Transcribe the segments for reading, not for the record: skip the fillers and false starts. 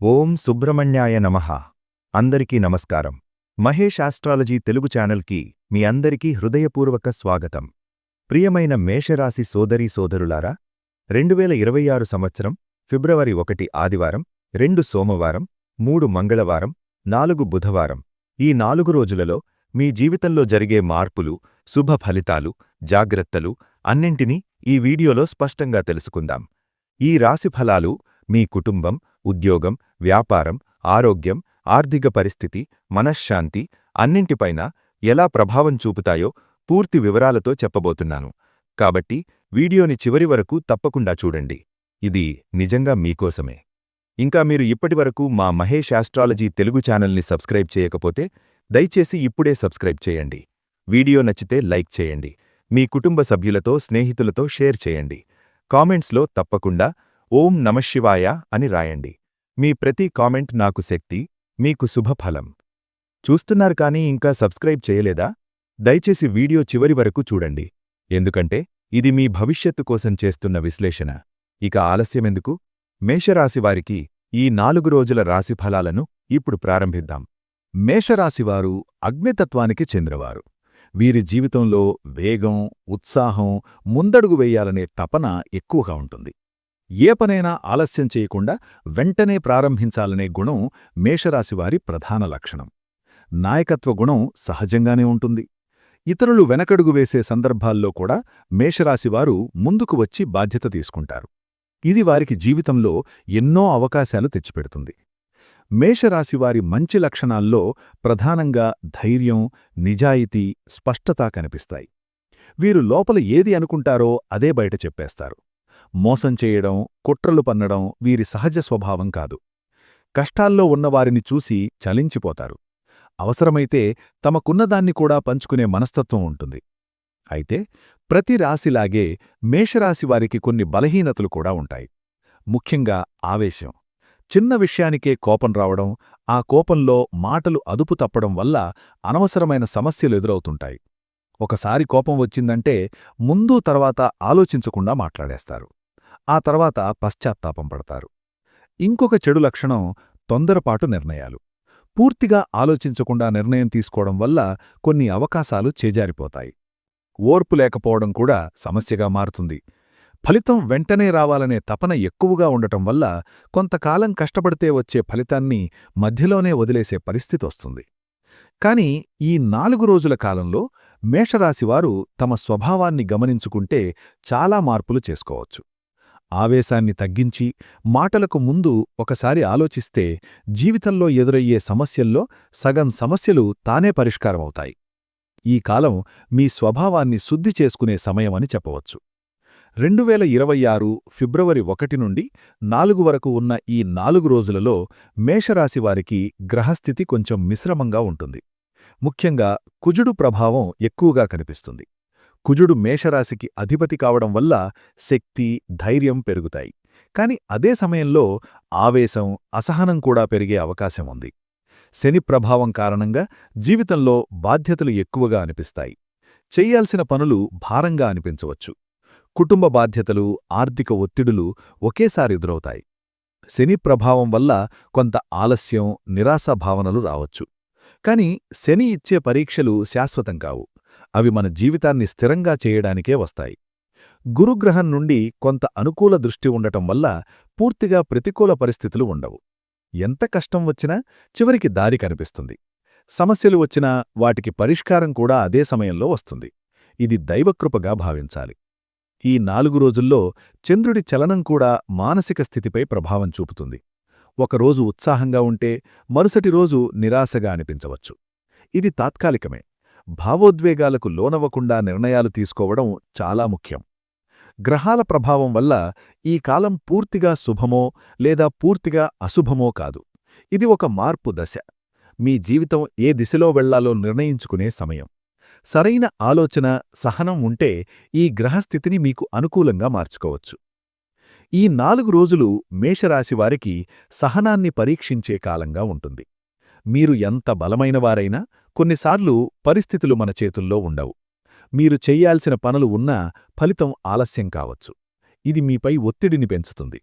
ఓం సుబ్రహ్మణ్యాయ నమః. అందరికీ నమస్కారం. మహేష్ ఆస్ట్రాలజీ తెలుగు ఛానల్కి మీ అందరికీ హృదయపూర్వక స్వాగతం. ప్రియమైన మేషరాశి సోదరీ సోదరులారా, 2026 సంవత్సరం ఫిబ్రవరి 1 ఆదివారం, 2 సోమవారం, 3 మంగళవారం, 4 బుధవారం ఈ 4 రోజులలో మీ జీవితంలో జరిగే మార్పులు, శుభ ఫలితాలు, జాగ్రత్తలు అన్నింటినీ ఈ వీడియోలో స్పష్టంగా తెలుసుకుందాం. ఈ రాశి ఫలాలు మీ కుటుంబం, ఉద్యోగం, వ్యాపారం, ఆరోగ్యం, ఆర్థిక పరిస్థితి, మనశ్శాంతి అన్నింటిపైన ఎలా ప్రభావం చూపుతాయో పూర్తి వివరాలతో చెప్పబోతున్నాను. కాబట్టి వీడియోని చివరి వరకు తప్పకుండా చూడండి. ఇది నిజంగా మీకోసమే. ఇంకా మీరు ఇప్పటివరకు మా మహేష్ ఆస్ట్రాలజీ తెలుగు ఛానల్ని సబ్స్క్రైబ్ చేయకపోతే దయచేసి ఇప్పుడే సబ్స్క్రైబ్ చేయండి. వీడియో నచ్చితే లైక్ చేయండి. మీ కుటుంబ సభ్యులతో, స్నేహితులతో షేర్ చేయండి. కామెంట్స్లో తప్పకుండా ఓం నమఃశివాయ అని రాయండి. మీ ప్రతి కామెంట్ నాకు శక్తి, మీకు శుభఫలం. చూస్తున్నారు కానీ ఇంకా సబ్స్క్రైబ్ చేయలేదా? దయచేసి వీడియో చివరి వరకు చూడండి. ఎందుకంటే ఇది మీ భవిష్యత్తు కోసం చేస్తున్న విశ్లేషణ. ఇక ఆలస్యమెందుకు? మేషరాశివారికి ఈ 4 రోజుల రాశిఫలాలను ఇప్పుడు ప్రారంభిద్దాం. మేషరాశివారు అగ్నితత్వానికి చెందినవారు. వీరి జీవితంలో వేగం, ఉత్సాహం, ముందడుగు వేయాలనే తపన ఎక్కువగా ఉంటుంది. ఏ పనైనా ఆలస్యం చేయకుండా వెంటనే ప్రారంభించాలనే గుణం మేషరాశివారి ప్రధాన లక్షణం. నాయకత్వ గుణం సహజంగానే ఉంటుంది. ఇతరులు వెనకడుగు వేసే సందర్భాల్లో కూడా మేషరాశివారు ముందుకు వచ్చి బాధ్యత తీసుకుంటారు. ఇది వారికి జీవితంలో ఎన్నో అవకాశాలు తెచ్చిపెడుతుంది. మేషరాశివారి మంచి లక్షణాల్లో ప్రధానంగా ధైర్యం, నిజాయితీ, స్పష్టత కనిపిస్తాయి. వీరు లోపల ఏది అనుకుంటారో అదే బయట చెప్పేస్తారు. మోసం చేయడం, కుట్రలు పన్నడం వీరి సహజ స్వభావం కాదు. కష్టాల్లో ఉన్నవారిని చూసి చలించిపోతారు. అవసరమైతే తమకున్నదాన్ని కూడా పంచుకునే మనస్తత్వం ఉంటుంది. అయితే ప్రతి రాశిలాగే మేషరాశివారికి కొన్ని బలహీనతలు కూడా ఉంటాయి. ముఖ్యంగా ఆవేశం. చిన్న విషయానికే కోపం రావడం, ఆ కోపంలో మాటలు అదుపు తప్పడం వల్ల అనవసరమైన సమస్యలు ఎదురవుతుంటాయి. ఒకసారి కోపం వచ్చిందంటే ముందు తర్వాత ఆలోచించకుండా మాట్లాడేస్తారు. ఆ తర్వాత పశ్చాత్తాపం పడతారు. ఇంకొక చెడు లక్షణం తొందరపాటు నిర్ణయాలు. పూర్తిగా ఆలోచించకుండా నిర్ణయం తీసుకోవడం వల్ల కొన్ని అవకాశాలు చేజారిపోతాయి. ఓర్పు లేకపోవడం కూడా సమస్యగా మారుతుంది. ఫలితం వెంటనే రావాలనే తపన ఎక్కువగా ఉండటం వల్ల కొంతకాలం కష్టపడితే వచ్చే ఫలితాన్ని మధ్యలోనే వదిలేసే పరిస్థితి వస్తుంది. కాని ఈ 4 రోజుల కాలంలో మేషరాశివారు తమ స్వభావాన్ని గమనించుకుంటే చాలా మార్పులు చేసుకోవచ్చు. ఆవేశాన్ని తగ్గించి మాటలకు ముందు ఒకసారి ఆలోచిస్తే జీవితంలో ఎదురయ్యే సమస్యల్లో సగం సమస్యలు తానే పరిష్కారమవుతాయి. ఈ కాలం మీ స్వభావాన్ని శుద్ధి చేసుకునే సమయమని చెప్పవచ్చు. 2026 ఫిబ్రవరి 1 నుండి 4 వరకు ఉన్న ఈ 4 రోజులలో మేషరాశివారికి గ్రహస్థితి కొంచెం మిశ్రమంగా ఉంటుంది. ముఖ్యంగా కుజుడు ప్రభావం ఎక్కువగా కనిపిస్తుంది. కుజుడు మేషరాశికి అధిపతి కావడం వల్ల శక్తి, ధైర్యం పెరుగుతాయి. కాని అదే సమయంలో ఆవేశం, అసహనం కూడా పెరిగే అవకాశం ఉంది. శని ప్రభావం కారణంగా జీవితంలో బాధ్యతలు ఎక్కువగా అనిపిస్తాయి. చెయ్యాల్సిన పనులు భారంగా అనిపించవచ్చు. కుటుంబ బాధ్యతలు, ఆర్థిక ఒత్తిడులు ఒకేసారి ఎదురవుతాయి. శని ప్రభావం వల్ల కొంత ఆలస్యం, నిరాశాభావనలు రావచ్చు. కాని శని ఇచ్చే పరీక్షలు శాశ్వతం కావు. అవి మన జీవితాన్ని స్థిరంగా చేయడానికే వస్తాయి. గురుగ్రహం నుండి కొంత అనుకూల దృష్టి ఉండటం వల్ల పూర్తిగా ప్రతికూల పరిస్థితులు ఉండవు. ఎంత కష్టం వచ్చినా చివరికి దారి కనిపిస్తుంది. సమస్యలు వచ్చినా వాటికి పరిష్కారం కూడా అదే సమయంలో వస్తుంది. ఇది దైవకృపగా భావించాలి. ఈ 4 రోజుల్లో చంద్రుడి చలనం కూడా మానసిక స్థితిపై ప్రభావం చూపుతుంది. ఒకరోజు ఉత్సాహంగా ఉంటే మరుసటి రోజు నిరాశగా అనిపించవచ్చు. ఇది తాత్కాలికమే. భావోద్వేగాలకు లోనవ్వకుండా నిర్ణయాలు తీసుకోవడం చాలా ముఖ్యం. గ్రహాల ప్రభావం వల్ల ఈ కాలం పూర్తిగా శుభమో లేదా పూర్తిగా అశుభమో కాదు. ఇది ఒక మార్పు దశ. మీ జీవితం ఏ దిశలో వెళ్లాలో నిర్ణయించుకునే సమయం. సరైన ఆలోచన, సహనం ఉంటే ఈ గ్రహస్థితిని మీకు అనుకూలంగా మార్చుకోవచ్చు. ఈ 4 రోజులు మేషరాశివారికి సహనాన్ని పరీక్షించే కాలంగా ఉంటుంది. మీరు ఎంత బలమైనవారైనా కొన్నిసార్లు పరిస్థితులు మన చేతుల్లో ఉండవు. మీరు చెయ్యాల్సిన పనులు ఉన్నా ఫలితం ఆలస్యం కావచ్చు. ఇది మీపై ఒత్తిడిని పెంచుతుంది.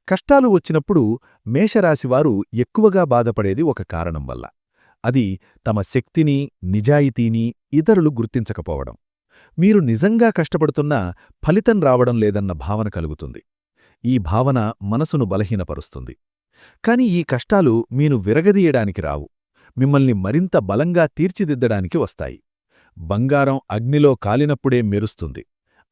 కష్టాలు వచ్చినప్పుడు మేషరాశివారు ఎక్కువగా బాధపడేది ఒక కారణం వల్ల. అది తమ శక్తిని, నిజాయితీని ఇతరులు గుర్తించకపోవడం. మీరు నిజంగా కష్టపడుతున్నా ఫలితం రావడం లేదన్న భావన కలుగుతుంది. ఈ భావన మనసును బలహీనపరుస్తుంది. కాని ఈ కష్టాలు మీను విరగదీయడానికి రావు. మిమ్మల్ని మరింత బలంగా తీర్చిదిద్దడానికి వస్తాయి. బంగారం అగ్నిలో కాలినప్పుడే మెరుస్తుంది.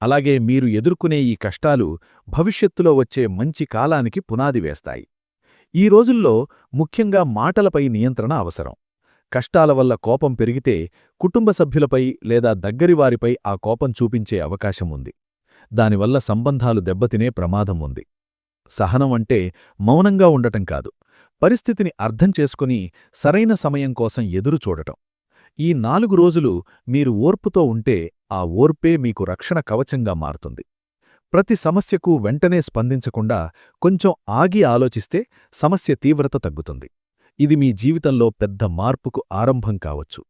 అలాగే మీరు ఎదుర్కొనే ఈ కష్టాలు భవిష్యత్తులో వచ్చే మంచి కాలానికి పునాది వేస్తాయి. ఈ రోజుల్లో ముఖ్యంగా మాటలపై నియంత్రణ అవసరం. కష్టాల వల్ల కోపం పెరిగితే కుటుంబ సభ్యులపై లేదా దగ్గరివారిపై ఆ కోపం చూపించే అవకాశం ఉంది. దానివల్ల సంబంధాలు దెబ్బతినే ప్రమాదం ఉంది. సహనం అంటే మౌనంగా ఉండటం కాదు, పరిస్థితిని అర్థం చేసుకుని సరైన సమయం కోసం ఎదురుచూడటం. ఈ 4 రోజులు మీరు ఓర్పుతో ఉంటే ఆ ఓర్పే మీకు రక్షణ కవచంగా మారుతుంది. ప్రతి సమస్యకు వెంటనే స్పందించకుండా కొంచెం ఆగి ఆలోచిస్తే సమస్య తీవ్రత తగ్గుతుంది. ఇది మీ జీవితంలో పెద్ద మార్పుకు ఆరంభం కావచ్చు.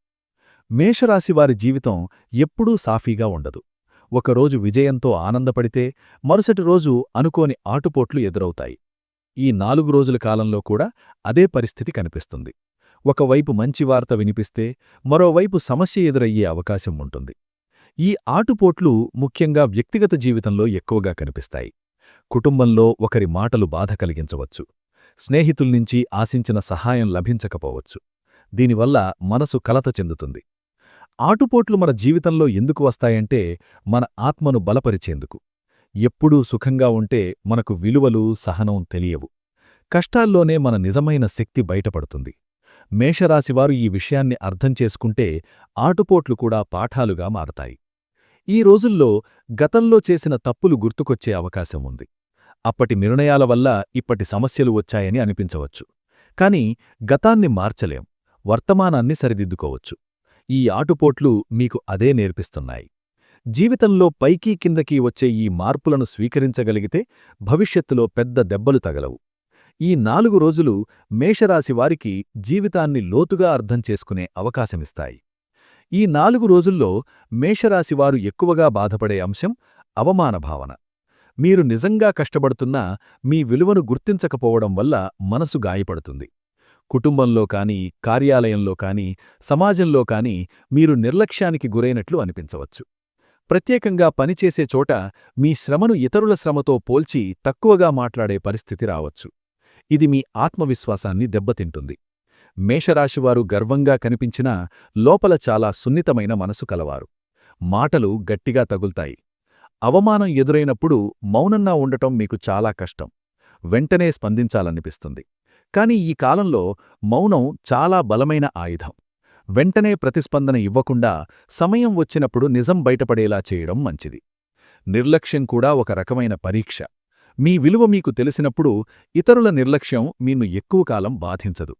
మేషరాశివారి జీవితం ఎప్పుడూ సాఫీగా ఉండదు. ఒకరోజు విజయంతో ఆనందపడితే మరుసటి రోజు అనుకోని ఆటుపోట్లు ఎదురవుతాయి. ఈ 4 రోజుల కాలంలో కూడా అదే పరిస్థితి కనిపిస్తుంది. ఒకవైపు మంచి వార్త వినిపిస్తే మరోవైపు సమస్య ఎదురయ్యే అవకాశం ఉంటుంది. ఈ ఆటుపోట్లు ముఖ్యంగా వ్యక్తిగత జీవితంలో ఎక్కువగా కనిపిస్తాయి. కుటుంబంలో ఒకరి మాటలు బాధ కలిగించవచ్చు. స్నేహితుల్నించి ఆశించిన సహాయం లభించకపోవచ్చు. దీనివల్ల మనసు కలత చెందుతుంది. ఆటుపోట్లు మన జీవితంలో ఎందుకు వస్తాయంటే మన ఆత్మను బలపరిచేందుకు. ఎప్పుడూ సుఖంగా ఉంటే మనకు విలువలు, సహనం తెలియవు. కష్టాల్లోనే మన నిజమైన శక్తి బయటపడుతుంది. మేషరాశివారు ఈ విషయాన్ని అర్థం చేసుకుంటే ఆటుపోట్లు కూడా పాఠాలుగా మారతాయి. ఈ రోజుల్లో గతంలో చేసిన తప్పులు గుర్తుకొచ్చే అవకాశం ఉంది. అప్పటి నిర్ణయాల వల్ల ఇప్పటి సమస్యలు వచ్చాయని అనిపించవచ్చు. కాని గతాన్ని మార్చలేం, వర్తమానాన్ని సరిదిద్దుకోవచ్చు. ఈ ఆటుపోట్లు మీకు అదే నేర్పిస్తున్నాయి. జీవితంలో పైకీ కిందకీ వచ్చే ఈ మార్పులను స్వీకరించగలిగితే భవిష్యత్తులో పెద్ద దెబ్బలు తగలవు. ఈ 4 రోజులు మేషరాశివారికి జీవితాన్ని లోతుగా అర్థం చేసుకునే అవకాశమిస్తాయి. ఈ 4 రోజుల్లో మేషరాశివారు ఎక్కువగా బాధపడే అంశం అవమానభావన. మీరు నిజంగా కష్టపడుతున్నా మీ విలువను గుర్తించకపోవడం వల్ల మనసు గాయపడుతుంది. కుటుంబంలో కానీ, కార్యాలయంలో కానీ, సమాజంలో కానీ మీరు నిర్లక్ష్యానికి గురైనట్లు అనిపించవచ్చు. ప్రత్యేకంగా పనిచేసే చోట మీ శ్రమను ఇతరుల శ్రమతో పోల్చి తక్కువగా మాట్లాడే పరిస్థితి రావచ్చు. ఇది మీ ఆత్మవిశ్వాసాన్ని దెబ్బతింటుంది. మేషరాశివారు గర్వంగా కనిపించినా లోపల చాలా సున్నితమైన మనసు కలవారు. మాటలు గట్టిగా తగుల్తాయి. అవమానం ఎదురైనప్పుడు మౌనంగా ఉండటం మీకు చాలా కష్టం. వెంటనే స్పందించాలనిపిస్తుంది. కాని ఈ కాలంలో మౌనం చాలా బలమైన ఆయుధం. వెంటనే ప్రతిస్పందన ఇవ్వకుండా సమయం వచ్చినప్పుడు నిజం బయటపడేలా చేయడం మంచిది. నిర్లక్ష్యం కూడా ఒక రకమైన పరీక్ష. మీ విలువ మీకు తెలిసినప్పుడు ఇతరుల నిర్లక్ష్యం మీను ఎక్కువ కాలం బాధించదు.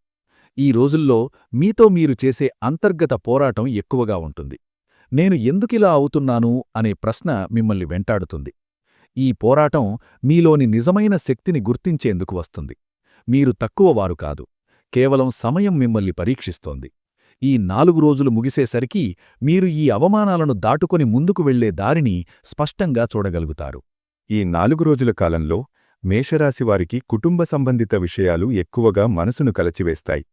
ఈ రోజుల్లో మీతో మీరు చేసే అంతర్గత పోరాటం ఎక్కువగా ఉంటుంది. నేను ఎందుకిలా అవుతున్నాను అనే ప్రశ్న మిమ్మల్ని వెంటాడుతుంది. ఈ పోరాటం మీలోని నిజమైన శక్తిని గుర్తించేందుకు వస్తుంది. మీరు తక్కువవారు కాదు, కేవలం సమయం మిమ్మల్ని పరీక్షిస్తోంది. ఈ 4 రోజులు ముగిసేసరికి మీరు ఈ అవమానాలను దాటుకొని ముందుకు వెళ్లే దారిని స్పష్టంగా చూడగలుగుతారు. ఈ 4 రోజుల కాలంలో మేషరాశివారికి కుటుంబ సంబంధిత విషయాలు ఎక్కువగా మనసును కలచివేస్తాయి.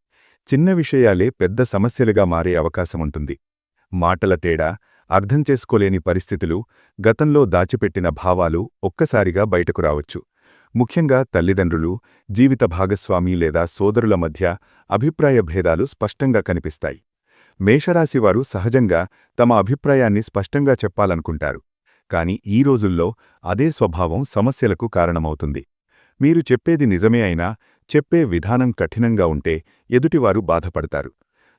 చిన్న విషయాలే పెద్ద సమస్యలుగా మారే అవకాశముంటుంది. మాటల తేడా, అర్థం చేసుకోలేని పరిస్థితులు, గతంలో దాచిపెట్టిన భావాలు ఒక్కసారిగా బయటకు రావచ్చు. ముఖ్యంగా తల్లిదండ్రులు, జీవిత భాగస్వామి లేదా సోదరుల మధ్య అభిప్రాయ భేదాలు స్పష్టంగా కనిపిస్తాయి. మేషరాశివారు సహజంగా తమ అభిప్రాయాన్ని స్పష్టంగా చెప్పాలనుకుంటారు. కాని ఈ రోజుల్లో అదే స్వభావం సమస్యలకు కారణమవుతుంది. మీరు చెప్పేది నిజమే అయినా చెప్పే విధానం కఠినంగా ఉంటే ఎదుటివారు బాధపడతారు.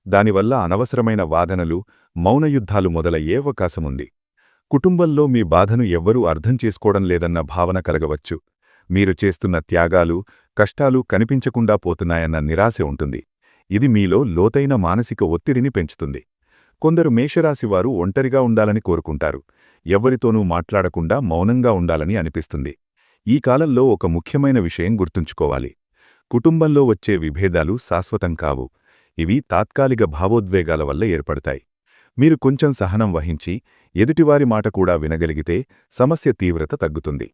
దానివల్ల అనవసరమైన వాదనలు, మౌనయుద్ధాలు మొదలయ్యే అవకాశముంది. కుటుంబంలో మీ బాధను ఎవ్వరూ అర్థం చేసుకోవడం లేదన్న భావన కలగవచ్చు. మీరు చేస్తున్న త్యాగాలు, కష్టాలు కనిపించకుండా పోతున్నాయన్న నిరాశ ఉంటుంది. ఇది మీలో లోతైన మానసిక ఒత్తిడిని పెంచుతుంది. కొందరు మేషరాశివారు ఒంటరిగా ఉండాలని కోరుకుంటారు. ఎవరితోనూ మాట్లాడకుండా మౌనంగా ఉండాలని అనిపిస్తుంది. ఈ కాలంలో ఒక ముఖ్యమైన విషయం గుర్తుంచుకోవాలి. కుటుంబంలో వచ్చే విభేదాలు శాశ్వతం కావు. ఇవి తాత్కాలిక భావోద్వేగాల వల్ల ఏర్పడతాయి. మీరు కొంచెం సహనం వహించి ఎదుటివారి మాట కూడా వినగలిగితే సమస్య తీవ్రత తగ్గుతుంది.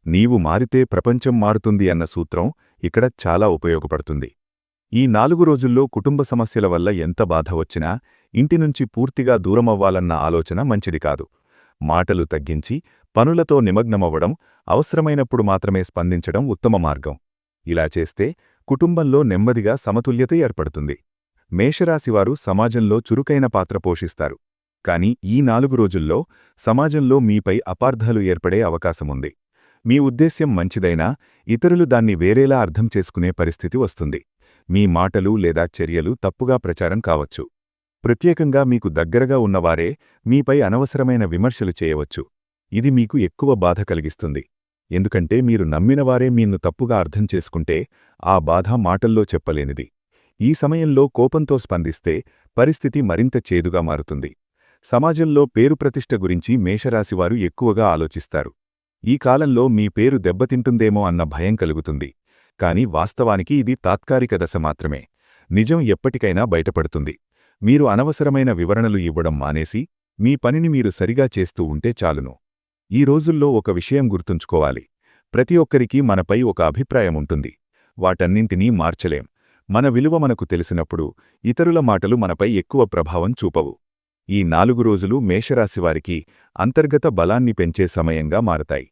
నీవు మారితే ప్రపంచం మారుతుంది అన్న సూత్రం ఇక్కడ చాలా ఉపయోగపడుతుంది. ఈ 4 రోజుల్లో కుటుంబ సమస్యల వల్ల ఎంత బాధ వచ్చినా ఇంటినుంచి పూర్తిగా దూరమవ్వాలన్న ఆలోచన మంచిది కాదు. మాటలు తగ్గించి పనులతో నిమగ్నమవ్వడం, అవసరమైనప్పుడు మాత్రమే స్పందించడం ఉత్తమ మార్గం. ఇలా చేస్తే కుటుంబంలో నెమ్మదిగా సమతుల్యత ఏర్పడుతుంది. మేషరాశివారు సమాజంలో చురుకైన పాత్ర పోషిస్తారు. కాని ఈ 4 రోజుల్లో సమాజంలో మీపై అపార్థాలు ఏర్పడే అవకాశముంది. మీ ఉద్దేశ్యం మంచిదైనా ఇతరులు దాన్ని వేరేలా అర్థం చేసుకునే పరిస్థితి వస్తుంది. మీ మాటలు లేదా చర్యలు తప్పుగా ప్రచారం కావచ్చు. ప్రత్యేకంగా మీకు దగ్గరగా ఉన్నవారే మీపై అనవసరమైన విమర్శలు చేయవచ్చు. ఇది మీకు ఎక్కువ బాధ కలిగిస్తుంది. ఎందుకంటే మీరు నమ్మినవారే మీన్ను తప్పుగా అర్థం చేసుకుంటే ఆ బాధ మాటల్లో చెప్పలేనిది. ఈ సమయంలో కోపంతో స్పందిస్తే పరిస్థితి మరింత చేదుగా మారుతుంది. సమాజంలో పేరు ప్రతిష్ఠ గురించి మేషరాశివారు ఎక్కువగా ఆలోచిస్తారు. ఈ కాలంలో మీ పేరు దెబ్బతింటుందేమో అన్న భయం కలుగుతుంది. కాని వాస్తవానికి ఇది తాత్కాలిక దశ మాత్రమే. నిజం ఎప్పటికైనా బయటపడుతుంది. మీరు అనవసరమైన వివరణలు ఇవ్వడం మానేసి మీ పనిని మీరు సరిగా చేస్తూ ఉంటే చాలును. ఈ రోజుల్లో ఒక విషయం గుర్తుంచుకోవాలి. ప్రతి ఒక్కరికీ మనపై ఒక అభిప్రాయం ఉంటుంది. వాటన్నింటినీ మార్చలేం. మన విలువ మనకు తెలిసినప్పుడు ఇతరుల మాటలు మనపై ఎక్కువ ప్రభావం చూపవు. ఈ 4 రోజులు మేషరాశివారికి అంతర్గత బలాన్ని పెంచే సమయంగా మారతాయి.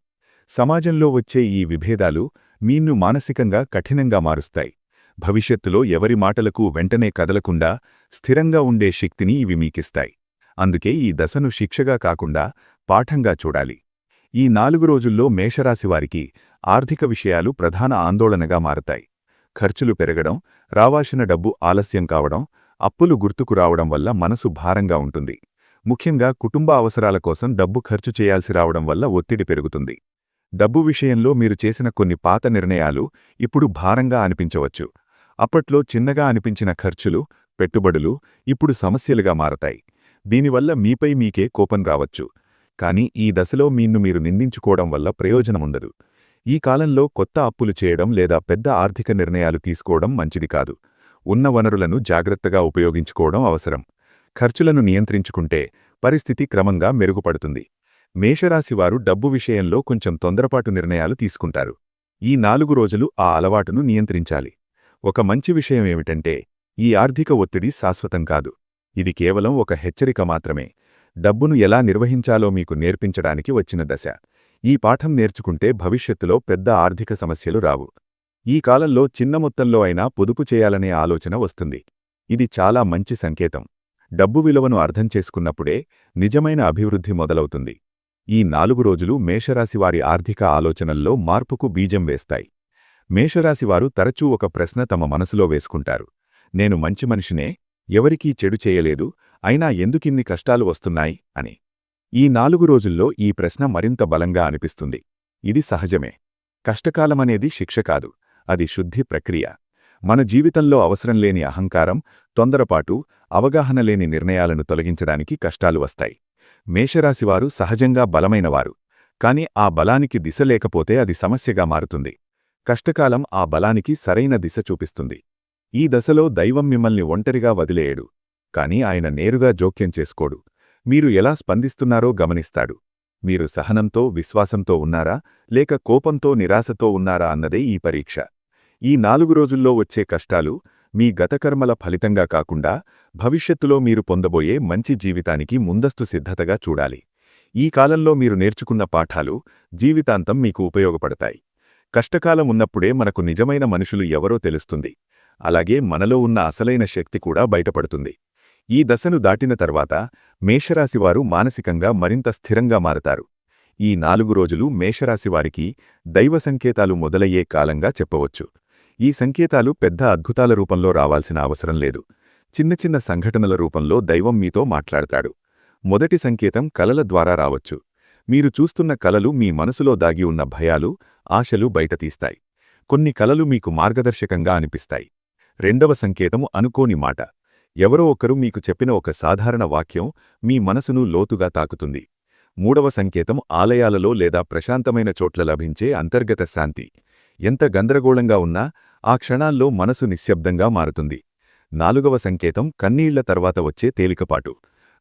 సమాజంలో వచ్చే ఈ విభేదాలు మీన్ను మానసికంగా కఠినంగా మారుస్తాయి. భవిష్యత్తులో ఎవరి మాటలకు వెంటనే కదలకుండా స్థిరంగా ఉండే శక్తిని ఇవి మీకిస్తాయి. అందుకే ఈ దశను శిక్షగా కాకుండా పాఠంగా చూడాలి. ఈ 4 రోజుల్లో మేషరాశివారికి ఆర్థిక విషయాలు ప్రధాన ఆందోళనగా మారతాయి. ఖర్చులు పెరగడం, రావాల్సిన డబ్బు ఆలస్యం కావడం, అప్పులు గుర్తుకు రావడం వల్ల మనసు భారంగా ఉంటుంది. ముఖ్యంగా కుటుంబ అవసరాల కోసం డబ్బు ఖర్చు చేయాల్సి రావడం వల్ల ఒత్తిడి పెరుగుతుంది. డబ్బు విషయంలో మీరు చేసిన కొన్ని పాత నిర్ణయాలు ఇప్పుడు భారంగా అనిపించవచ్చు. అప్పట్లో చిన్నగా అనిపించిన ఖర్చులు, పెట్టుబడులు ఇప్పుడు సమస్యలుగా మారతాయి. దీనివల్ల మీపై మీకే కోపం రావచ్చు. కాని ఈ దశలో మీన్ను మీరు నిందించుకోవడం వల్ల ప్రయోజనముండదు. ఈ కాలంలో కొత్త అప్పులు చేయడం లేదా పెద్ద ఆర్థిక నిర్ణయాలు తీసుకోవడం మంచిది కాదు. ఉన్న వనరులను జాగ్రత్తగా ఉపయోగించుకోవడం అవసరం. ఖర్చులను నియంత్రించుకుంటే పరిస్థితి క్రమంగా మెరుగుపడుతుంది. మేషరాశివారు డబ్బు విషయంలో కొంచెం తొందరపాటు నిర్ణయాలు తీసుకుంటారు. ఈ 4 రోజులు ఆ అలవాటును నియంత్రించాలి. ఒక మంచి విషయమేమిటంటే ఈ ఆర్థిక ఒత్తిడి శాశ్వతం కాదు. ఇది కేవలం ఒక హెచ్చరిక మాత్రమే. డబ్బును ఎలా నిర్వహించాలో మీకు నేర్పించడానికి వచ్చిన దశ. ఈ పాఠం నేర్చుకుంటే భవిష్యత్తులో పెద్ద ఆర్థిక సమస్యలు రావు. ఈ కాలంలో చిన్న మొత్తంలో అయినా పొదుపు చేయాలనే ఆలోచన వస్తుంది. ఇది చాలా మంచి సంకేతం. డబ్బు విలువను అర్థం చేసుకున్నప్పుడే నిజమైన అభివృద్ధి మొదలవుతుంది. ఈ 4 రోజులు మేషరాశివారి ఆర్థిక ఆలోచనల్లో మార్పుకు బీజం వేస్తాయి. మేషరాశివారు తరచూ ఒక ప్రశ్న తమ మనసులో వేసుకుంటారు. నేను మంచి మనిషినే, ఎవరికీ చెడు చేయలేదు, అయినా ఎందుకిన్ని కష్టాలు వస్తున్నాయి అని. ఈ 4 రోజుల్లో ఈ ప్రశ్న మరింత బలంగా అనిపిస్తుంది. ఇది సహజమే. కష్టకాలమనేది శిక్ష కాదు, అది శుద్ధి ప్రక్రియ. మన జీవితంలో అవసరం లేని అహంకారం, తొందరపాటు, అవగాహన లేని నిర్ణయాలను తొలగించడానికి కష్టాలు వస్తాయి. మేషరాశివారు సహజంగా బలమైనవారు. కాని ఆ బలానికి దిశ లేకపోతే అది సమస్యగా మారుతుంది. కష్టకాలం ఆ బలానికి సరైన దిశ చూపిస్తుంది. ఈ దశలో దైవం మిమ్మల్ని ఒంటరిగా వదిలేయడు. కాని ఆయన నేరుగా జోక్యం చేసుకోడు. మీరు ఎలా స్పందిస్తున్నారో గమనిస్తాడు. మీరు సహనంతో, విశ్వాసంతో ఉన్నారా, లేక కోపంతో, నిరాశతో ఉన్నారా అన్నదే ఈ పరీక్ష. ఈ 4 రోజుల్లో వచ్చే కష్టాలు మీ గతకర్మల ఫలితంగా కాకుండా భవిష్యత్తులో మీరు పొందబోయే మంచి జీవితానికి ముందస్తు సిద్ధతగా చూడాలి. ఈ కాలంలో మీరు నేర్చుకున్న పాఠాలు జీవితాంతం మీకు ఉపయోగపడతాయి. కష్టకాలం ఉన్నప్పుడే మనకు నిజమైన మనుషులు ఎవరో తెలుస్తుంది. అలాగే మనలో ఉన్న అసలైన శక్తి కూడా బయటపడుతుంది. ఈ దశను దాటిన తర్వాత మేషరాశివారు మానసికంగా మరింత స్థిరంగా మారతారు. ఈ 4 రోజులు మేషరాశివారికి దైవ సంకేతాలు మొదలయ్యే కాలంగా చెప్పవచ్చు. ఈ సంకేతాలు పెద్ద అద్భుతాల రూపంలో రావాల్సిన అవసరం లేదు. చిన్న చిన్న సంఘటనల రూపంలో దైవం మీతో మాట్లాడతాడు. మొదటి సంకేతం కలల ద్వారా రావచ్చు. మీరు చూస్తున్న కలలు మీ మనసులో దాగి ఉన్న భయాలు, ఆశలు బయటతీస్తాయి. కొన్ని కలలు మీకు మార్గదర్శకంగా అనిపిస్తాయి. రెండవ సంకేతము అనుకోని మాట. ఎవరో ఒకరు మీకు చెప్పిన ఒక సాధారణ వాక్యం మీ మనసును లోతుగా తాకుతుంది. మూడవ సంకేతం ఆలయాలలో లేదా ప్రశాంతమైన చోట్ల లభించే అంతర్గత శాంతి. ఎంత గందరగోళంగా ఉన్నా ఆ క్షణాల్లో మనసు నిశ్శబ్దంగా మారుతుంది. నాలుగవ సంకేతం కన్నీళ్ల తర్వాత వచ్చే తేలికపాటు.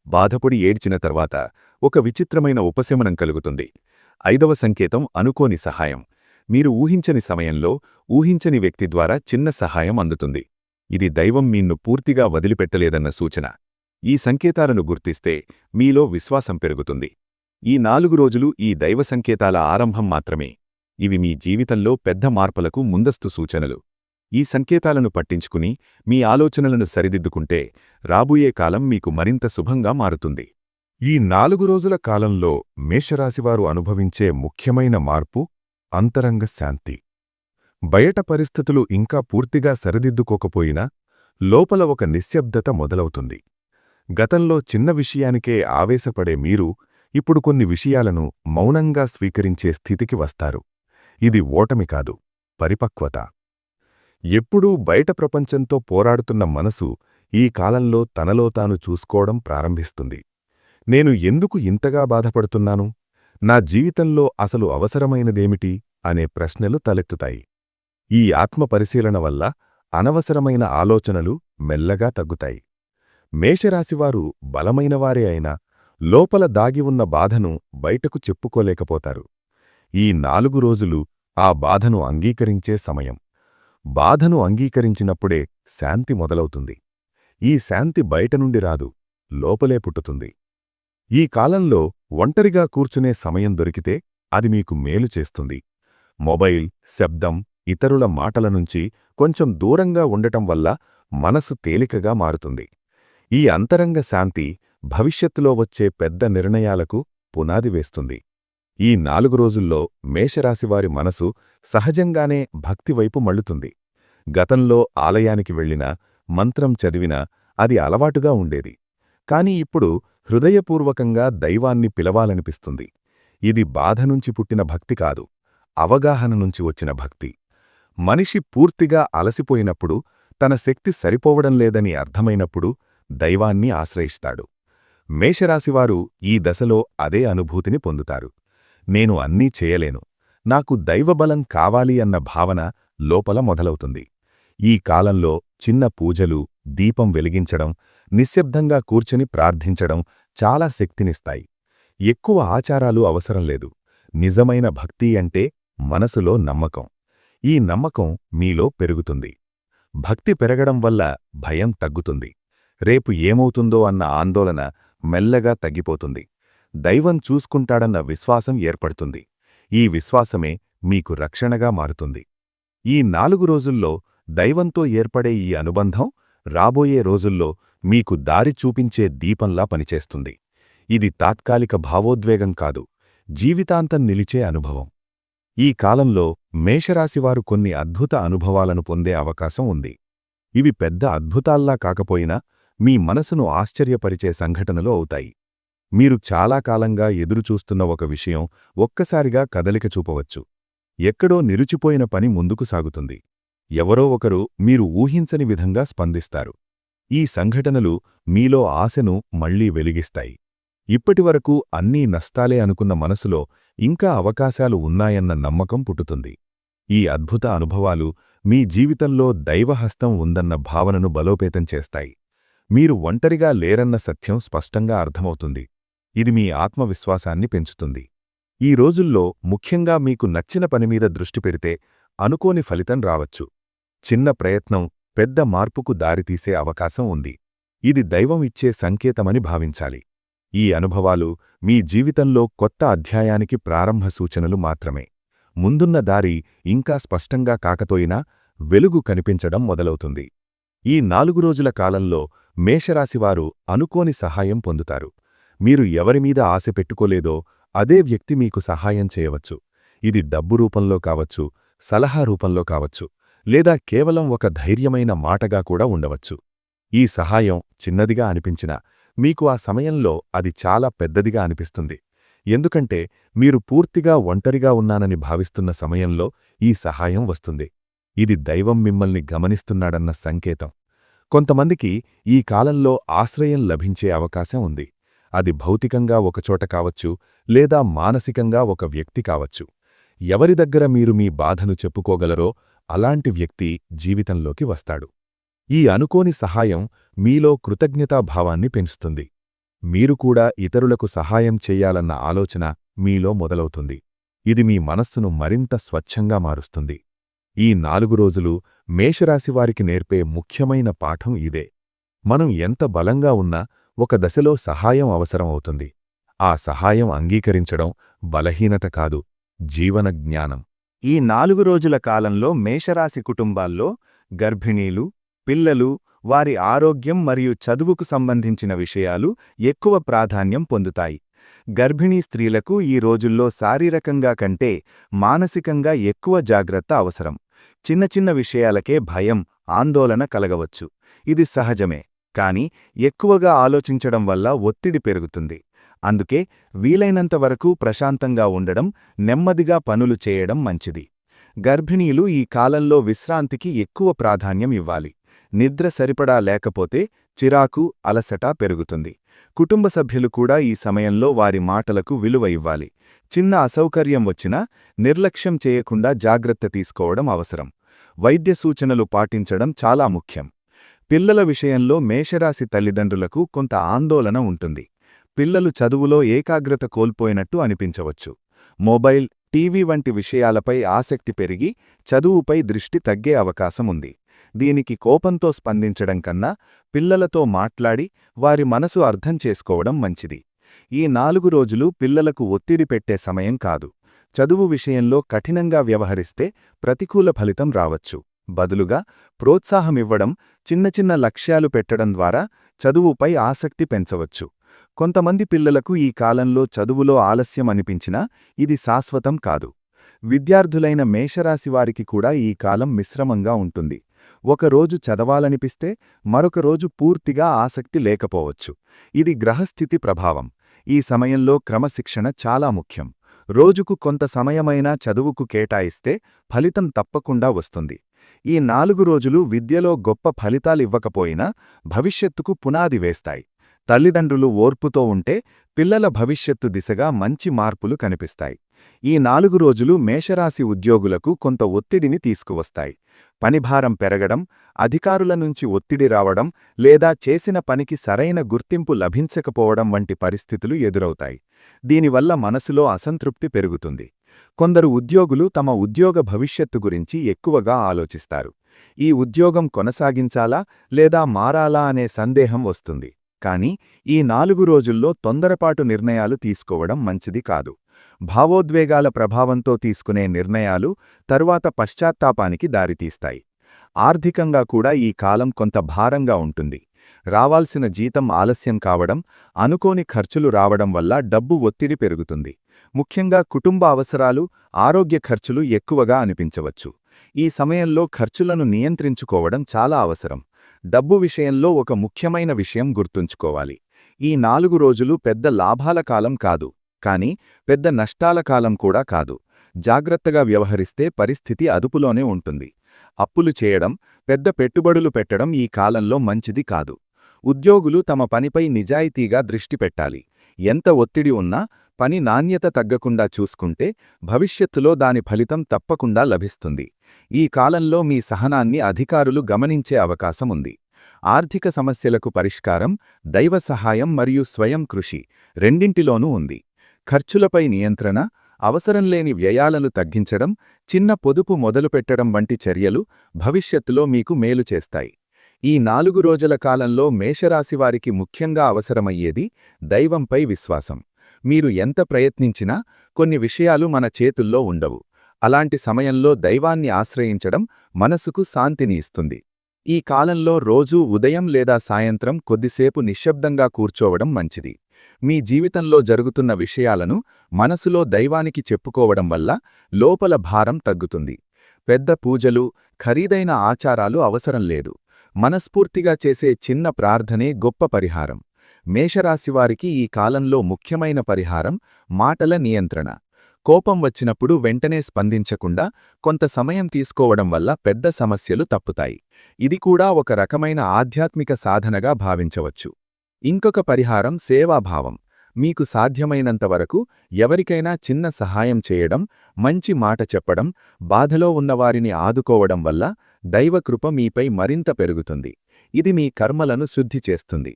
బాధపడి ఏడ్చిన తర్వాత ఒక విచిత్రమైన ఉపశమనం కలుగుతుంది. 5వ సంకేతం అనుకోని సహాయం. మీరు ఊహించని సమయంలో ఊహించని వ్యక్తి ద్వారా చిన్న సహాయం అందుతుంది. ఇది దైవం మీన్ను పూర్తిగా వదిలిపెట్టలేదన్న సూచన. ఈ సంకేతాలను గుర్తిస్తే మీలో విశ్వాసం పెరుగుతుంది. ఈ 4 రోజులు ఈ దైవ సంకేతాల ఆరంభం మాత్రమే. ఇవి మీ జీవితంలో పెద్ద మార్పులకు ముందస్తు సూచనలు. ఈ సంకేతాలను పట్టించుకుని మీ ఆలోచనలను సరిదిద్దుకుంటే రాబోయే కాలం మీకు మరింత శుభంగా మారుతుంది. ఈ 4 రోజుల కాలంలో మేషరాశివారు అనుభవించే ముఖ్యమైన మార్పు అంతరంగ శాంతి. బయట పరిస్థితులు ఇంకా పూర్తిగా సరిదిద్దుకోకపోయినా లోపల ఒక నిశ్శబ్దత మొదలవుతుంది. గతంలో చిన్న విషయానికే ఆవేశపడే మీరు ఇప్పుడు కొన్ని విషయాలను మౌనంగా స్వీకరించే స్థితికి వస్తారు. ఇది ఓటమి కాదు, పరిపక్వత. ఎప్పుడూ బయట ప్రపంచంతో పోరాడుతున్న మనసు ఈ కాలంలో తనలో తాను చూసుకోవడం ప్రారంభిస్తుంది. నేను ఎందుకు ఇంతగా బాధపడుతున్నాను? నా జీవితంలో అసలు అవసరమైనదేమిటి అనే ప్రశ్నలు తలెత్తుతాయి. ఈ ఆత్మపరిశీలన వల్ల అనవసరమైన ఆలోచనలు మెల్లగా తగ్గుతాయి. మేషరాశివారు బలమైనవారే అయినా లోపల దాగి ఉన్న బాధను బయటకు చెప్పుకోలేకపోతారు. ఈ 4 రోజులు ఆ బాధను అంగీకరించే సమయం. బాధను అంగీకరించినప్పుడే శాంతి మొదలవుతుంది. ఈ శాంతి బయట నుండి రాదు, లోపలే పుట్టుతుంది. ఈ కాలంలో ఒంటరిగా కూర్చునే సమయం దొరికితే అది మీకు మేలు చేస్తుంది. మొబైల్, శబ్దం, ఇతరుల మాటల నుంచి కొంచెం దూరంగా ఉండటం వల్ల మనసు తేలికగా మారుతుంది. ఈ అంతరంగ శాంతి భవిష్యత్తులో వచ్చే పెద్ద నిర్ణయాలకు పునాది వేస్తుంది. ఈ 4 రోజుల్లో మేషరాశివారి మనసు సహజంగానే భక్తివైపు మళ్ళుతుంది. గతంలో ఆలయానికి వెళ్ళినా, మంత్రం చదివినా అది అలవాటుగా ఉండేది. కాని ఇప్పుడు హృదయపూర్వకంగా దైవాన్ని పిలవాలనిపిస్తుంది. ఇది బాధ నుంచి పుట్టిన భక్తి కాదు, అవగాహన నుంచి వచ్చిన భక్తి. మనిషి పూర్తిగా అలసిపోయినప్పుడు, తన శక్తి సరిపోవడం లేదని అర్థమైనప్పుడు దైవాన్ని ఆశ్రయిస్తాడు. మేషరాశివారు ఈ దశలో అదే అనుభూతిని పొందుతారు. నేను అన్నీ చేయలేను, నాకు దైవబలం కావాలి అన్న భావన లోపల మొదలవుతుంది. ఈ కాలంలో చిన్న పూజలు, దీపం వెలిగించడం, నిశ్శబ్దంగా కూర్చొని ప్రార్థించడం చాలా శక్తినిస్తాయి. ఎక్కువ ఆచారాలు అవసరం లేదు. నిజమైన భక్తి అంటే మనసులో నమ్మకం. ఈ నమ్మకం మీలో పెరుగుతుంది. భక్తి పెరగడం వల్ల భయం తగ్గుతుంది. రేపు ఏమవుతుందో అన్న ఆందోళన మెల్లగా తగ్గిపోతుంది. దైవం చూసుకుంటాడన్న విశ్వాసం ఏర్పడుతుంది. ఈ విశ్వాసమే మీకు రక్షణగా మారుతుంది. ఈ 4 రోజుల్లో దైవంతో ఏర్పడే ఈ అనుబంధం రాబోయే రోజుల్లో మీకు దారి చూపించే దీపంలా పనిచేస్తుంది. ఇది తాత్కాలిక భావోద్వేగం కాదు, జీవితాంతం నిలిచే అనుభవం. ఈ కాలంలో మేషరాశివారు కొన్ని అద్భుత అనుభవాలను పొందే అవకాశం ఉంది. ఇవి పెద్ద అద్భుతాల్లా కాకపోయినా మీ మనసును ఆశ్చర్యపరిచే సంఘటనలు అవుతాయి. మీరు చాలా కాలంగా ఎదురుచూస్తున్న ఒక విషయం ఒక్కసారిగా కదలిక చూపవచ్చు. ఎక్కడో నిలిచిపోయిన పని ముందుకు సాగుతుంది. ఎవరో ఒకరు మీరు ఊహించని విధంగా స్పందిస్తారు. ఈ సంఘటనలు మీలో ఆశను మళ్లీ వెలిగిస్తాయి. ఇప్పటివరకు అన్నీ నష్టాలే అనుకున్న మనసులో ఇంకా అవకాశాలు ఉన్నాయన్న నమ్మకం పుట్టుతుంది. ఈ అద్భుత అనుభవాలు మీ జీవితంలో దైవహస్తం ఉందన్న భావనను బలోపేతం చేస్తాయి. మీరు ఒంటరిగా లేరన్న సత్యం స్పష్టంగా అర్థమవుతుంది. ఇది మీ ఆత్మవిశ్వాసాన్ని పెంచుతుంది. ఈ రోజుల్లో ముఖ్యంగా మీకు నచ్చిన పనిమీద దృష్టి పెడితే అనుకోని ఫలితం రావచ్చు. చిన్న ప్రయత్నం పెద్ద మార్పుకు దారితీసే అవకాశం ఉంది. ఇది దైవం ఇచ్చే సంకేతమని భావించాలి. ఈ అనుభవాలు మీ జీవితంలో కొత్త అధ్యాయానికి ప్రారంభ సూచనలు మాత్రమే. ముందున్న దారి ఇంకా స్పష్టంగా కాకపోయినా వెలుగు కనిపించడం మొదలవుతుంది. ఈ 4 రోజుల కాలంలో మేషరాశివారు అనుకోని సహాయం పొందుతారు. మీరు ఎవరిమీద ఆశ పెట్టుకోలేదో అదే వ్యక్తి మీకు సహాయం చేయవచ్చు. ఇది డబ్బు రూపంలో కావచ్చు, సలహా రూపంలో కావచ్చు, లేదా కేవలం ఒక ధైర్యమైన మాటగా కూడా ఉండవచ్చు. ఈ సహాయం చిన్నదిగా అనిపించినా మీకు ఆ సమయంలో అది చాలా పెద్దదిగా అనిపిస్తుంది. ఎందుకంటే మీరు పూర్తిగా ఒంటరిగా ఉన్నానని భావిస్తున్న సమయంలో ఈ సహాయం వస్తుంది. ఇది దైవం మిమ్మల్ని గమనిస్తున్నాడన్న సంకేతం. కొంతమందికి ఈ కాలంలో ఆశ్రయం లభించే అవకాశం ఉంది. అది భౌతికంగా ఒకచోట కావచ్చు, లేదా మానసికంగా ఒక వ్యక్తి కావచ్చు. ఎవరి దగ్గర మీరు మీ బాధను చెప్పుకోగలరో అలాంటి వ్యక్తి జీవితంలోకి వస్తాడు. ఈ అనుకోని సహాయం మీలో కృతజ్ఞతాభావాన్ని పెంచుతుంది. మీరు కూడా ఇతరులకు సహాయం చెయ్యాలన్న ఆలోచన మీలో మొదలవుతుంది. ఇది మీ మనస్సును మరింత స్వచ్ఛంగా మారుస్తుంది. ఈ 4 రోజులు మేషరాశివారికి నేర్పే ముఖ్యమైన పాఠం ఇదే. మనం ఎంత బలంగా ఉన్నా ఒక దశలో సహాయం అవసరం అవుతుంది. ఆ సహాయం అంగీకరించడం బలహీనత కాదు, జీవన జ్ఞానం. ఈ 4 రోజుల కాలంలో మేషరాశి కుటుంబాల్లో గర్భిణీలు, పిల్లలు, వారి ఆరోగ్యం మరియు చదువుకు సంబంధించిన విషయాలు ఎక్కువ ప్రాధాన్యం పొందుతాయి. గర్భిణీ స్త్రీలకు ఈ రోజుల్లో శారీరకంగా కంటే మానసికంగా ఎక్కువ జాగ్రత్త అవసరం. చిన్న చిన్న విషయాలకే భయం, ఆందోళన కలగవచ్చు. ఇది సహజమే, కానీ ఎక్కువగా ఆలోచించడం వల్ల ఒత్తిడి పెరుగుతుంది. అందుకే వీలైనంత వరకు ప్రశాంతంగా ఉండడం, నెమ్మదిగా పనులు చేయడం మంచిది. గర్భిణీలు ఈ కాలంలో విశ్రాంతికి ఎక్కువ ప్రాధాన్యం ఇవ్వాలి. నిద్ర సరిపడా లేకపోతే చిరాకు, అలసట పెరుగుతుంది. కుటుంబ సభ్యులు కూడా ఈ సమయంలో వారి మాటలకు విలువ ఇవ్వాలి. చిన్న అసౌకర్యం వచ్చినా నిర్లక్ష్యం చేయకుండా జాగ్రత్త తీసుకోవడం అవసరం. వైద్య సూచనలు పాటించడం చాలా ముఖ్యం. పిల్లల విషయంలో మేషరాశి తల్లిదండ్రులకు కొంత ఆందోళన ఉంటుంది. పిల్లలు చదువులో ఏకాగ్రత కోల్పోయినట్టు అనిపించవచ్చు. మొబైల్, టీవీ వంటి విషయాలపై ఆసక్తి పెరిగి చదువుపై దృష్టి తగ్గే అవకాశముంది. దీనికి కోపంతో స్పందించడం కన్నా పిల్లలతో మాట్లాడి వారి మనసు అర్థం చేసుకోవడం మంచిది. ఈ 4 రోజులు పిల్లలకు ఒత్తిడి పెట్టే సమయం కాదు. చదువు విషయంలో కఠినంగా వ్యవహరిస్తే ప్రతికూల ఫలితం రావచ్చు. బదులుగా ప్రోత్సాహమివ్వడం, చిన్న చిన్న లక్ష్యాలు పెట్టడం ద్వారా చదువుపై ఆసక్తి పెంచవచ్చు. కొంతమంది పిల్లలకు ఈ కాలంలో చదువులో ఆలస్యం అనిపించినా ఇది శాశ్వతం కాదు. విద్యార్థులైన మేషరాశివారికి కూడా ఈ కాలం మిశ్రమంగా ఉంటుంది. ఒకరోజు చదవాలనిపిస్తే మరొక రోజు పూర్తిగా ఆసక్తి లేకపోవచ్చు. ఇది గ్రహస్థితి ప్రభావం. ఈ సమయంలో క్రమశిక్షణ చాలా ముఖ్యం. రోజుకు కొంత సమయమైనా చదువుకు కేటాయిస్తే ఫలితం తప్పకుండా వస్తుంది. ఈ 4 రోజులు విద్యలో గొప్ప ఫలితాలివ్వకపోయినా భవిష్యత్తుకు పునాది వేస్తాయి. తల్లిదండ్రులు ఓర్పుతో ఉంటే పిల్లల భవిష్యత్తు దిశగా మంచి మార్పులు కనిపిస్తాయి. ఈ 4 రోజులు మేషరాశి ఉద్యోగులకు కొంత ఒత్తిడిని తీసుకువస్తాయి. పనిభారం పెరగడం, అధికారుల నుంచి ఒత్తిడి రావడం లేదా చేసిన పనికి సరైన గుర్తింపు లభించకపోవడం వంటి పరిస్థితులు ఎదురవుతాయి. దీనివల్ల మనసులో అసంతృప్తి పెరుగుతుంది. కొందరు ఉద్యోగులు తమ ఉద్యోగ భవిష్యత్తు గురించి ఎక్కువగా ఆలోచిస్తారు. ఈ ఉద్యోగం కొనసాగించాలా లేదా మారాలా అనే సందేహం వస్తుంది. కానీ ఈ 4 రోజుల్లో తొందరపాటు నిర్ణయాలు తీసుకోవడం మంచిది కాదు. భావోద్వేగాల ప్రభావంతో తీసుకునే నిర్ణయాలు తరువాత పశ్చాత్తాపానికి దారితీస్తాయి. ఆర్థికంగా కూడా ఈ కాలం కొంత భారంగా ఉంటుంది. రావాల్సిన జీతం ఆలస్యం కావడం, అనుకోని ఖర్చులు రావడం వల్ల డబ్బు ఒత్తిడి పెరుగుతుంది. ముఖ్యంగా కుటుంబ అవసరాలు, ఆరోగ్య ఖర్చులు ఎక్కువగా అనిపించవచ్చు. ఈ సమయంలో ఖర్చులను నియంత్రించుకోవడం చాలా అవసరం. డబ్బు విషయంలో ఒక ముఖ్యమైన విషయం గుర్తుంచుకోవాలి. ఈ 4 రోజులు పెద్ద లాభాల కాలం కాదు, కానీ పెద్ద నష్టాల కాలం కూడా కాదు. జాగ్రత్తగా వ్యవహరిస్తే పరిస్థితి అదుపులోనే ఉంటుంది. అప్పులు చేయడం, పెద్ద పెట్టుబడులు పెట్టడం ఈ కాలంలో మంచిది కాదు. ఉద్యోగులు తమ పనిపై నిజాయితీగా దృష్టి పెట్టాలి. ఎంత ఒత్తిడి ఉన్నా పని నాణ్యత తగ్గకుండా చూసుకుంటే భవిష్యత్తులో దాని ఫలితం తప్పకుండా లభిస్తుంది. ఈ కాలంలో మీ సహనాన్ని అధికారులు గమనించే అవకాశముంది. ఆర్థిక సమస్యలకు పరిష్కారం దైవ సహాయం మరియు స్వయం కృషి రెండింటిలోనూ ఉంది. ఖర్చులపై నియంత్రణ, అవసరం లేని వ్యయాలను తగ్గించడం, చిన్న పొదుపు మొదలుపెట్టడం వంటి చర్యలు భవిష్యత్తులో మీకు మేలు చేస్తాయి. ఈ 4 రోజుల కాలంలో మేషరాశివారికి ముఖ్యంగా అవసరమయ్యేది దైవంపై విశ్వాసం. మీరు ఎంత ప్రయత్నించినా కొన్ని విషయాలు మన చేతుల్లో ఉండవు. అలాంటి సమయంలో దైవాన్ని ఆశ్రయించడం మనసుకు శాంతిని ఇస్తుంది. ఈ కాలంలో రోజూ ఉదయం లేదా సాయంత్రం కొద్దిసేపు నిశ్శబ్దంగా కూర్చోవడం మంచిది. మీ జీవితంలో జరుగుతున్న విషయాలను మనసులో దైవానికి చెప్పుకోవడం వల్ల లోపల భారం తగ్గుతుంది. పెద్ద పూజలు, ఖరీదైన ఆచారాలు అవసరం లేదు. మనస్ఫూర్తిగా చేసే చిన్న ప్రార్థనే గొప్ప పరిహారం. మేషరాశివారికి ఈ కాలంలో ముఖ్యమైన పరిహారం మాటల నియంత్రణ. కోపం వచ్చినప్పుడు వెంటనే స్పందించకుండా కొంత సమయం తీసుకోవడం వల్ల పెద్ద సమస్యలు తప్పుతాయి. ఇది కూడా ఒక రకమైన ఆధ్యాత్మిక సాధనగా భావించవచ్చు. ఇంకొక పరిహారం సేవాభావం. మీకు సాధ్యమైనంతవరకు ఎవరికైనా చిన్న సహాయం చేయడం, మంచి మాట చెప్పడం, బాధలో ఉన్నవారిని ఆదుకోవడం వల్ల దైవకృప మీపై మరింత పెరుగుతుంది. ఇది మీ కర్మలను శుద్ధి చేస్తుంది.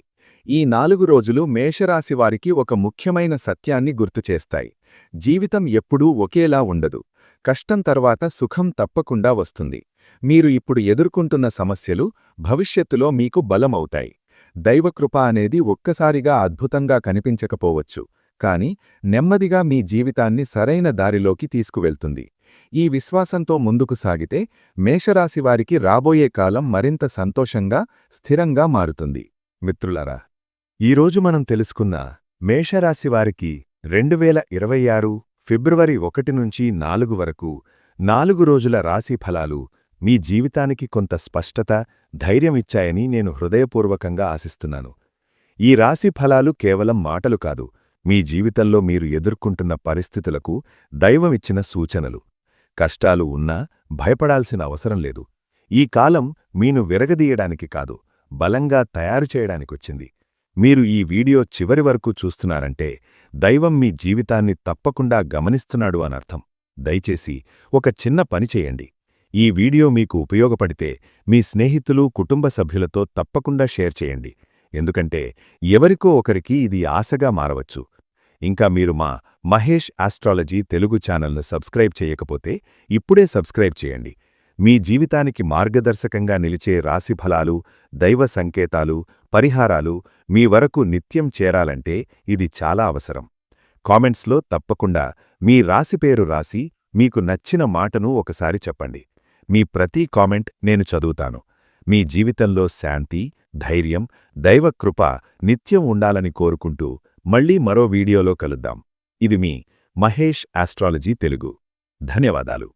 ఈ 4 రోజులు మేషరాశివారికి ఒక ముఖ్యమైన సత్యాన్ని గుర్తుచేస్తాయి. జీవితం ఎప్పుడూ ఒకేలా ఉండదు. కష్టం తర్వాత సుఖం తప్పకుండా వస్తుంది. మీరు ఇప్పుడు ఎదుర్కొంటున్న సమస్యలు భవిష్యత్తులో మీకు బలమవుతాయి. దైవకృప అనేది ఒక్కసారిగా అద్భుతంగా కనిపించకపోవచ్చు, కాని నెమ్మదిగా మీ జీవితాన్ని సరైన దారిలోకి తీసుకువెళ్తుంది. ఈ విశ్వాసంతో ముందుకు సాగితే మేషరాశివారికి రాబోయే కాలం మరింత సంతోషంగా, స్థిరంగా మారుతుంది. మిత్రులారా, ఈరోజు మనం తెలుసుకున్న మేషరాశివారికి 2026 ఫిబ్రవరి 1 నుంచి 4 వరకు 4 రోజుల రాశి ఫలాలు మీ జీవితానికి కొంత స్పష్టత, ధైర్యం ఇచ్చాయని నేను హృదయపూర్వకంగా ఆశిస్తున్నాను. ఈ రాశి ఫలాలు కేవలం మాటలు కాదు, మీ జీవితంలో మీరు ఎదుర్కొంటున్న పరిస్థితులకు దైవమిచ్చిన సూచనలు. కష్టాలు ఉన్నా భయపడాల్సిన అవసరం లేదు. ఈ కాలం మీను విరగదీయడానికి కాదు, బలంగా తయారు చేయడానికొచ్చింది. మీరు ఈ వీడియో చివరి వరకు చూస్తున్నారంటే దైవం మీ జీవితాన్ని తప్పకుండా గమనిస్తున్నాడు అనర్థం. దయచేసి ఒక చిన్న పని చేయండి. ఈ వీడియో మీకు ఉపయోగపడితే మీ స్నేహితులు, కుటుంబ సభ్యులతో తప్పకుండా షేర్ చేయండి. ఎందుకంటే ఎవరికో ఒకరికి ఇది ఆశగా మారవచ్చు. ఇంకా మీరు మా మహేష్ ఆస్ట్రాలజీ తెలుగు ఛానల్ను సబ్స్క్రైబ్ చేయకపోతే ఇప్పుడే సబ్స్క్రైబ్ చేయండి. మీ జీవితానికి మార్గదర్శకంగా నిలిచే రాశిఫలాలు, దైవ సంకేతాలు, పరిహారాలు మీ వరకు నిత్యం చేరాలంటే ఇది చాలా అవసరం. కామెంట్స్లో తప్పకుండా మీ రాశి పేరు రాసి మీకు నచ్చిన మాటను ఒకసారి చెప్పండి. మీ ప్రతి కామెంట్ నేను చదువుతాను. మీ జీవితంలో శాంతి, ధైర్యం, దైవకృప నిత్యం ఉండాలని కోరుకుంటూ మళ్ళీ మరో వీడియోలో కలుద్దాం. ఇది మీ మహేష్ ఆస్ట్రాలజీ తెలుగు. ధన్యవాదాలు.